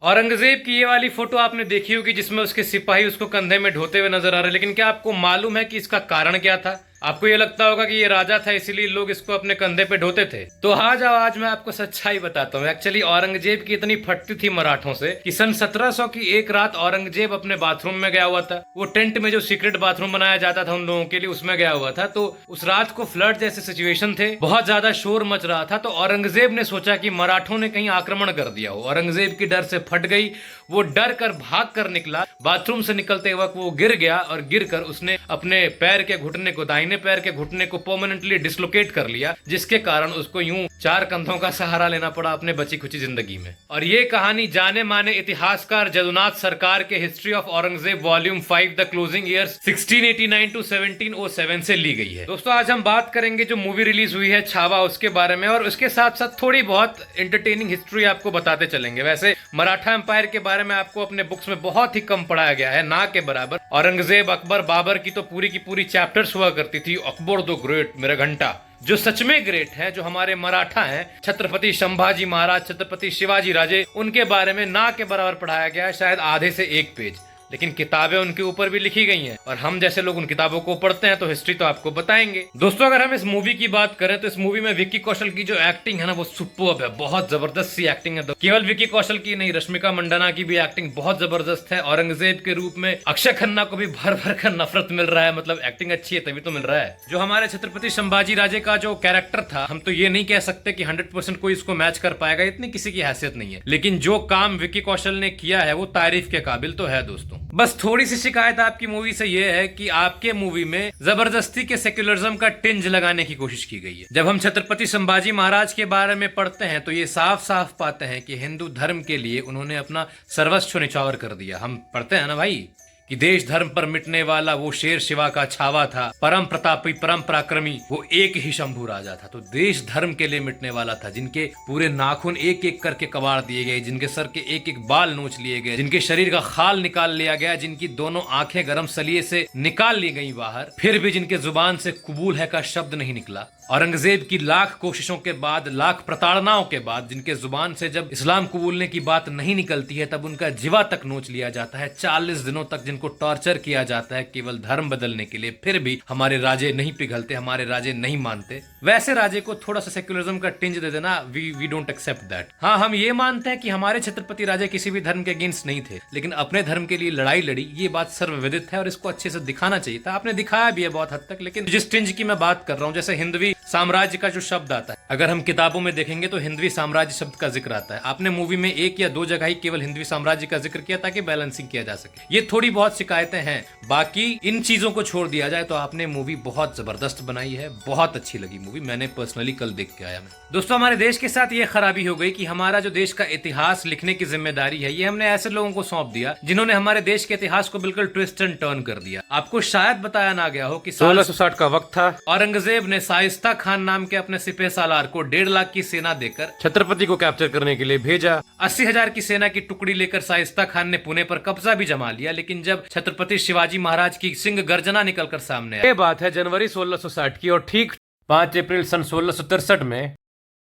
औरंगजेब की ये वाली फोटो आपने देखी होगी जिसमें उसके सिपाही उसको कंधे में ढोते हुए नजर आ रहे हैं, लेकिन क्या आपको मालूम है कि इसका कारण क्या था? आपको ये लगता होगा कि ये राजा था इसीलिए लोग इसको अपने कंधे पे ढोते थे। तो आज मैं आपको सच्चाई बताता हूँ। एक्चुअली औरंगजेब की इतनी फटती थी मराठों से कि सन 1700 की एक रात औरंगजेब अपने बाथरूम में गया हुआ था। वो टेंट में जो सीक्रेट बाथरूम बनाया जाता था उन लोगों के लिए, उसमें गया हुआ था। तो उस रात को फ्लड जैसे सिचुएशन थे, बहुत ज्यादा शोर मच रहा था। तो औरंगजेब ने सोचा कि मराठों ने कहीं आक्रमण कर दिया हो। औरंगजेब की डर से फट गई, वो डर कर भाग कर निकला। बाथरूम से निकलते वक्त वो गिर गया और गिर कर उसने अपने पैर के घुटने को, दाहिने पैर के घुटने को परमानेंटली डिसलोकेट कर लिया, जिसके कारण उसको यूं 4 कंधों का सहारा लेना पड़ा अपने बची खुची जिंदगी में। और ये कहानी जाने माने इतिहासकार जदुनाथ सरकार के history of Aurangzeb volume 5 the closing years 1689 to 1707 से ली गई है। दोस्तों आज हम बात करेंगे जो मूवी रिलीज हुई है छावा, उसके बारे में, और उसके साथ साथ थोड़ी बहुत एंटरटेनिंग हिस्ट्री आपको बताते चलेंगे। वैसे मराठा एम्पायर के बारे में आपको अपने बुक्स में बहुत ही कम पढ़ाया गया है, ना के बराबर। औरंगजेब, अकबर, बाबर की तो पूरी चैप्टर्स हुआ करती थी। अकबर द ग्रेट, मेरा घंटा, जो सच में ग्रेट है, जो हमारे मराठा हैं, छत्रपति संभाजी महाराज, छत्रपति शिवाजी राजे, उनके बारे में ना के बराबर पढ़ाया गया है, शायद आधे से एक पेज। लेकिन किताबें उनके ऊपर भी लिखी गई हैं और हम जैसे लोग उन किताबों को पढ़ते हैं तो हिस्ट्री तो आपको बताएंगे। दोस्तों अगर हम इस मूवी की बात करें तो इस मूवी में विक्की कौशल की जो एक्टिंग है ना, वो सुपर्ब है, बहुत जबरदस्त सी एक्टिंग है। केवल विक्की कौशल की नहीं, रश्मिका मंडाना की भी एक्टिंग बहुत जबरदस्त है। औरंगजेब के रूप में अक्षय खन्ना को भी भर भर कर नफरत मिल रहा है, मतलब एक्टिंग अच्छी है तभी तो मिल रहा है। जो हमारे छत्रपति संभाजी राजे का जो कैरेक्टर था, हम तो ये नहीं कह सकते कि 100% कोई इसको मैच कर पाएगा, इतनी किसी की हैसियत नहीं है, लेकिन जो काम विक्की कौशल ने किया है वो तारीफ के काबिल तो है। दोस्तों बस थोड़ी सी शिकायत आपकी मूवी से ये है कि आपके मूवी में जबरदस्ती के सेक्युलरिज्म का टिंज लगाने की कोशिश की गई है। जब हम छत्रपति संभाजी महाराज के बारे में पढ़ते हैं तो ये साफ साफ पाते हैं कि हिंदू धर्म के लिए उन्होंने अपना सर्वस्व निछावर कर दिया। हम पढ़ते हैं ना भाई कि देश धर्म पर मिटने वाला वो शेर शिवा का छावा था, परम प्रतापी परम पराक्रमी वो एक ही शंभू राजा था। तो देश धर्म के लिए मिटने वाला था, जिनके पूरे नाखून एक एक करके कबाड़ दिए गए, जिनके सर के एक एक बाल नोच लिए गए, जिनके शरीर का खाल निकाल लिया गया, जिनकी दोनों आंखें गरम सलिए से निकाल ली गई बाहर, फिर भी जिनके जुबान से कबूल है का शब्द नहीं निकला। औरंगजेब की लाख कोशिशों के बाद, लाख प्रताड़नाओं के बाद, जिनके जुबान से जब इस्लाम कबूलने की बात नहीं निकलती है तब उनका जीवा तक नोच लिया जाता है। 40 दिनों तक जिनको टॉर्चर किया जाता है केवल धर्म बदलने के लिए, फिर भी हमारे राजे नहीं पिघलते, हमारे राजे नहीं मानते। वैसे राजे को थोड़ा सा सेक्युलरिज्म का टिंज दे देना, वी डोंट एक्सेप्ट दैट। हाँ, हम ये मानते हैं कि हमारे छत्रपति राजे किसी भी धर्म के अगेंस्ट नहीं थे, लेकिन अपने धर्म के लिए लड़ाई लड़ी, ये बात सर्वविदित है और इसको अच्छे से दिखाना चाहिए था। आपने दिखाया भी है बहुत हद तक, लेकिन जिस टिंज की मैं बात कर रहा हूँ, जैसे हिंदवी साम्राज्य का जो शब्द आता है, अगर हम किताबों में देखेंगे तो हिंदवी साम्राज्य शब्द का जिक्र आता है। आपने मूवी में 1 या 2 जगह ही केवल हिंदवी साम्राज्य का जिक्र किया ताकि बैलेंसिंग किया जा सके। ये थोड़ी बहुत शिकायतें हैं, बाकी इन चीजों को छोड़ दिया जाए तो आपने मूवी बहुत जबरदस्त बनाई है, बहुत अच्छी लगी मूवी। मैंने पर्सनली कल देख के आया। मैं दोस्तों हमारे देश के साथ ये खराबी हो गई कि हमारा जो देश का इतिहास लिखने की जिम्मेदारी है ये हमने ऐसे लोगों को सौंप दिया जिन्होंने हमारे देश के इतिहास को बिल्कुल ट्विस्ट एंड टर्न कर दिया। आपको शायद बताया ना गया हो कि 1660 का वक्त था, औरंगजेब ने शाइस्ता खान नाम के अपने सिपह सालार को 1.5 लाख की सेना देकर छत्रपति को कैप्चर करने के लिए भेजा। 80,000 की सेना की टुकड़ी लेकर शाइस्ता खान ने पुणे पर कब्जा भी जमा लिया, लेकिन जब छत्रपति शिवाजी महाराज की सिंह गर्जना निकलकर सामने आई, ये बात है जनवरी 1660 की, और ठीक 5 अप्रैल सन 1663 में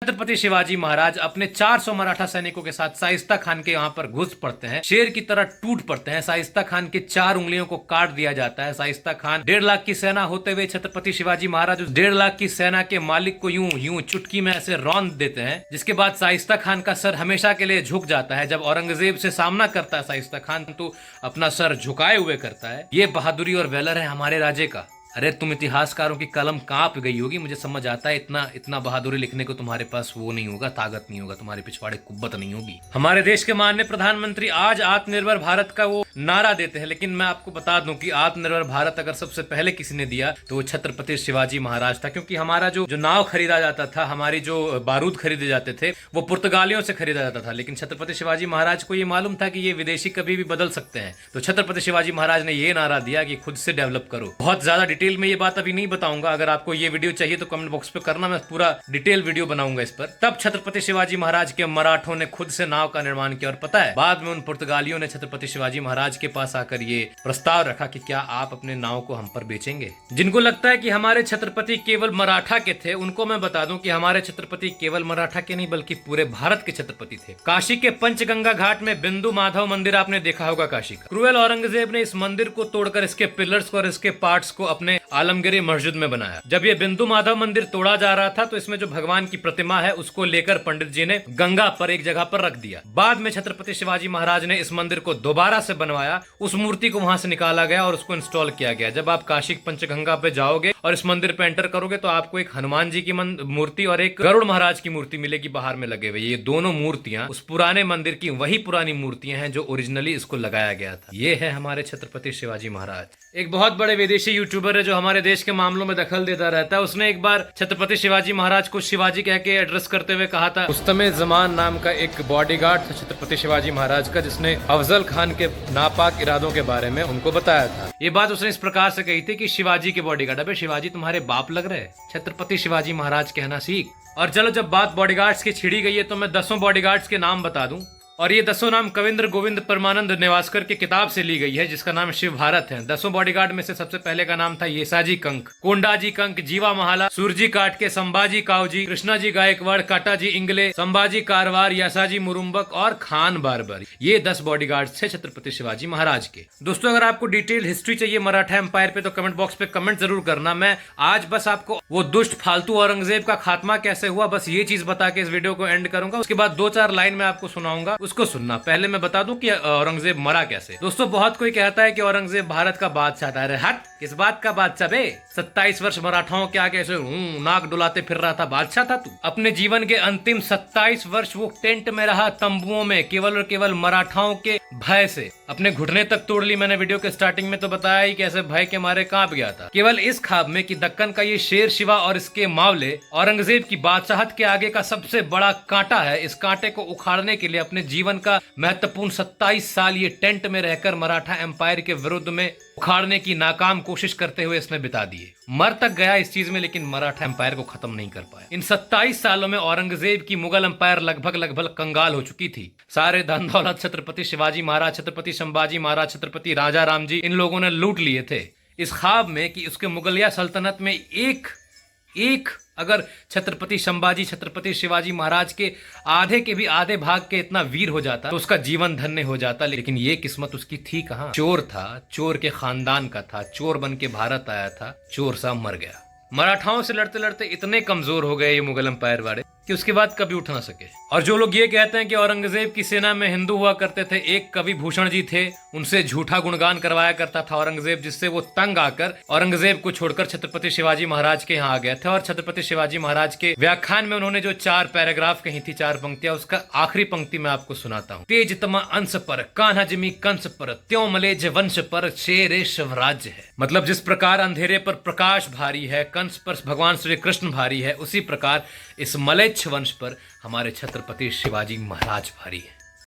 छत्रपति शिवाजी महाराज अपने 400 मराठा सैनिकों के साथ शाइस्ता खान के यहाँ पर घुस पड़ते हैं, शेर की तरह टूट पड़ते हैं। शाइस्ता खान के 4 उंगलियों को काट दिया जाता है। शाइस्ता खान 1.5 लाख की सेना होते हुए छत्रपति शिवाजी महाराज उस 1.5 लाख की सेना के मालिक को यूं चुटकी में ऐसे रौंद देते हैं, जिसके बाद शाइस्ता खान का सर हमेशा के लिए झुक जाता है। जब औरंगजेब से सामना करता है शाइस्ता खान तो अपना सर झुकाए हुए करता है। ये बहादुरी और वेलर है हमारे राजे का। अरे तुम इतिहासकारों की कलम कांप गई होगी, मुझे समझ आता है। इतना बहादुरी लिखने को तुम्हारे पास वो नहीं होगा, ताकत नहीं होगा, तुम्हारे पिछवाड़े कुब्बत नहीं होगी। हमारे देश के माननीय प्रधानमंत्री आज आत्मनिर्भर भारत का वो नारा देते हैं, लेकिन मैं आपको बता दूं कि आत्मनिर्भर भारत अगर सबसे पहले किसी ने दिया तो वो छत्रपति शिवाजी महाराज था, क्योंकि हमारा जो नाव खरीदा जाता था, हमारी जो बारूद खरीदे जाते थे वो पुर्तगालियों से खरीदा जाता था, लेकिन छत्रपति शिवाजी महाराज को ये मालूम था कि ये विदेशी कभी भी बदल सकते हैं। तो छत्रपति शिवाजी महाराज ने ये नारा दिया कि खुद से डेवलप करो। बहुत ज्यादा डिटेल में ये बात अभी नहीं बताऊंगा, अगर आपको ये वीडियो चाहिए तो कमेंट बॉक्स पे करना, मैं पूरा डिटेल वीडियो बनाऊंगा इस पर। तब छत्रपति शिवाजी महाराज के मराठों ने खुद से नाव का निर्माण किया, और पता है बाद में उन पुर्तगालियों ने छत्रपति शिवाजी महाराज महाराज के पास आकर ये प्रस्ताव रखा कि क्या आप अपने नाव को हम पर बेचेंगे। जिनको लगता है कि हमारे छत्रपति केवल मराठा के थे, उनको मैं बता दूं कि हमारे छत्रपति केवल मराठा के नहीं बल्कि पूरे भारत के छत्रपति थे। काशी के पंचगंगा घाट में बिंदु माधव मंदिर आपने देखा होगा काशी का। क्रूएल औरंगजेब ने इस मंदिर को तोड़कर इसके पिलर्स को और इसके पार्ट्स को अपने आलमगीर मस्जिद में बनाया। जब ये बिंदु माधव मंदिर तोड़ा जा रहा था तो इसमें जो भगवान की प्रतिमा है उसको लेकर पंडित जी ने गंगा पर एक जगह पर रख दिया। बाद में छत्रपति शिवाजी महाराज ने इस मंदिर को दोबारा से बनवाया, उस मूर्ति को वहां से निकाला गया और उसको इंस्टॉल किया गया। जब आप काशी पंचगंगा पे जाओगे और इस मंदिर पे एंटर करोगे तो आपको एक हनुमान जी की मूर्ति और एक गरुड़ महाराज की मूर्ति मिलेगी बाहर में लगे हुए। ये दोनों मूर्तियां उस पुराने मंदिर की वही पुरानी मूर्तियां हैं जो ओरिजिनली इसको लगाया गया था। ये है हमारे छत्रपति शिवाजी महाराज। एक बहुत बड़े विदेशी यूट्यूबर है जो हमारे देश के मामलों में दखल देता रहता है। उसने एक बार छत्रपति शिवाजी महाराज को शिवाजी कह के एड्रेस करते हुए कहा था। मुस्तमे जमान नाम का एक बॉडीगार्ड था छत्रपति शिवाजी महाराज का, जिसने अफजल खान के नापाक इरादों के बारे में उनको बताया था। ये बात उसने इस प्रकार से कही थी कि शिवाजी के बॉडीगार्ड, अबे शिवाजी तुम्हारे बाप लग रहे, छत्रपति शिवाजी महाराज कहना सीख। और चलो जब बात बॉडीगार्ड्स की छिड़ी गई है तो मैं 10 बॉडीगार्ड्स के नाम बता दूं। और ये 10 नाम कविंद्र गोविंद परमानंद नेवास्कर की किताब से ली गई है जिसका नाम शिव भारत है। 10 बॉडीगार्ड में से सबसे पहले का नाम था येसाजी कंक, कोंडाजी कंक, जीवा महाला, सूरजी काटके, संभाजी कावजी, कृष्णाजी गायकवाड़, काटाजी इंगले, संभाजी कारवार, यासाजी मुरुम्बक और खान बारबर। ये 10 बॉडीगार्ड थे छत्रपति शिवाजी महाराज के। दोस्तों अगर आपको डिटेल हिस्ट्री चाहिए मराठा एम्पायर पे तो कमेंट बॉक्स पे कमेंट जरूर करना। मैं आज बस आपको वो दुष्ट फालतू औरंगजेब का खात्मा कैसे हुआ बस ये चीज बता के इस वीडियो को एंड करूंगा। उसके बाद 2-4 लाइन में आपको सुनाऊंगा, उसको सुनना। पहले मैं बता दूं कि औरंगजेब मरा कैसे। दोस्तों बहुत कोई कहता है कि औरंगजेब भारत का बादशाह था। अरे हट, किस बात का बादशाह बे? 27 वर्ष मराठाओं के आगे ऐसे नाक डुलाते फिर रहा था, बादशाह था तू? अपने जीवन के अंतिम 27 वर्ष वो टेंट में रहा, तंबुओं में, केवल और केवल मराठाओं के भय से। अपने घुटने तक तोड़ ली। मैंने वीडियो के स्टार्टिंग में तो बताया ही कैसे भय के मारे कांप गया था। केवल इस ख्वाब में कि दक्कन का ये शेर शिवा और इसके मावले औरंगजेब की बादशाहत के आगे का सबसे बड़ा कांटा है। इस कांटे को उखाड़ने के लिए अपने जीवन का महत्वपूर्ण 27 साल ये टेंट में रहकर मराठा एम्पायर के विरुद्ध में उखाड़ने की नाकाम कोशिश करते हुए इसने बिता दिए। मर तक गया इस चीज में लेकिन मराठा एम्पायर को खत्म नहीं कर पाया। इन 27 सालों में औरंगजेब की मुगल एम्पायर लगभग कंगाल हो चुकी थी। सारे धन दौलत छत्रपति शिवाजी महाराज, छत्रपति संभाजी महाराज, छत्रपति राजा राम जी, इन लोगों ने लूट लिए थे इस ख्वाब में कि उसके मुगलिया सल्तनत में एक अगर छत्रपति संभाजी, छत्रपति शिवाजी महाराज के आधे के भी आधे भाग के इतना वीर हो जाता तो उसका जीवन धन्य हो जाता। लेकिन ये किस्मत उसकी थी कहाँ? चोर था, चोर के खानदान का था, चोर बन के भारत आया था, चोर सा मर गया। मराठाओं से लड़ते लड़ते इतने कमजोर हो गए ये मुगल एम्पायर वाले कि उसके बाद कभी उठ ना सके। और जो लोग ये कहते हैं कि औरंगजेब की सेना में हिंदू हुआ करते थे, एक कवि भूषण जी थे, उनसे झूठा गुणगान करवाया करता था औरंगजेब, जिससे वो तंग आकर औरंगजेब को छोड़कर छत्रपति शिवाजी महाराज के यहाँ आ गए थे। और छत्रपति शिवाजी महाराज के व्याख्यान में उन्होंने जो 4 पैराग्राफ कही थी, 4 पंक्तियां, उसका आखिरी पंक्ति मैं आपको सुनाता हूँ। तेज तमा अंश पर, कान्हा जिमी कंस पर, त्यों मलेज वंश पर, शेरे शिवराज्य है। मतलब जिस प्रकार अंधेरे पर प्रकाश भारी है, कंस पर भगवान श्री कृष्ण भारी है, उसी प्रकार इस मलेच्छ वंश पर हमारे छत्रपति शिवाजी महाराज भारी है।